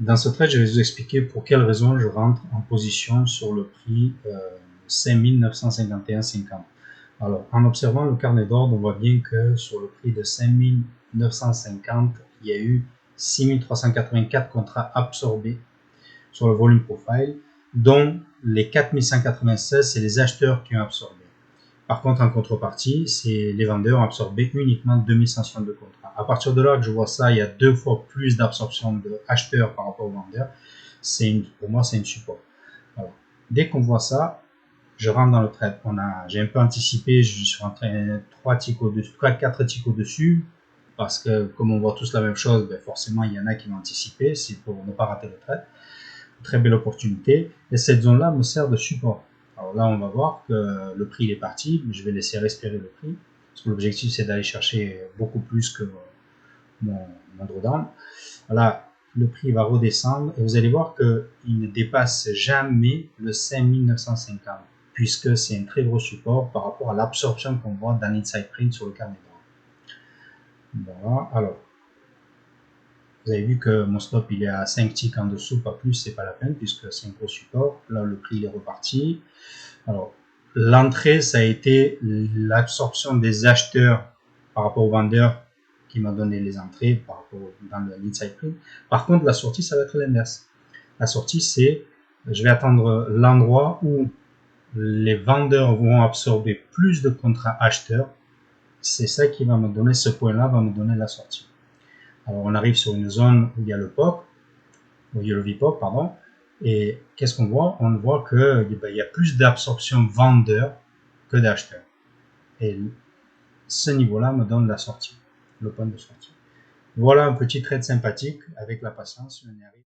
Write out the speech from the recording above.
Dans ce trade, je vais vous expliquer pour quelle raison je rentre en position sur le prix 5951,50. Alors, en observant le carnet d'ordre, on voit bien que sur le prix de 5950, il y a eu 6384 contrats absorbés sur le volume profile, dont les 4196, c'est les acheteurs qui ont absorbé. Par contre, en contrepartie, c'est les vendeurs ont absorbé uniquement 2162 contrats. À partir de là que je vois ça, il y a 2 fois plus d'absorption de acheteurs par rapport aux vendeurs. Pour moi, c'est une support. Alors, dès qu'on voit ça, je rentre dans le trade. J'ai un peu anticipé, je suis rentré 4 ticks au-dessus, parce que comme on voit tous la même chose, ben forcément il y en a qui vont anticiper, c'est pour ne pas rater le trade. Très belle opportunité. Et cette zone-là me sert de support. Alors là, on va voir que le prix il est parti. Je vais laisser respirer le prix. Parce que l'objectif, c'est d'aller chercher beaucoup plus que mon drawdown. Voilà, le prix va redescendre. Et vous allez voir qu'il ne dépasse jamais le 5950. Puisque c'est un très gros support par rapport à l'absorption qu'on voit dans l'inside print sur le carnet d'ordre. Voilà, alors. Vous avez vu que mon stop il est à 5 ticks en dessous, pas plus, c'est pas la peine puisque c'est un gros support. Là le prix il est reparti. Alors l'entrée ça a été l'absorption des acheteurs par rapport aux vendeurs qui m'a donné les entrées par rapport dans l'inside print. Par contre la sortie ça va être l'inverse. La sortie c'est je vais attendre l'endroit où les vendeurs vont absorber plus de contrats acheteurs. C'est ça qui va me donner, ce point là va me donner la sortie. Alors on arrive sur une zone où il y a le pop, où il y a le VPOP, pardon, et qu'est-ce qu'on voit? On voit qu'il y a plus d'absorption vendeur que d'acheteurs. Et ce niveau-là me donne la sortie, le point de sortie. Voilà un petit trade sympathique avec la patience, on y arrive.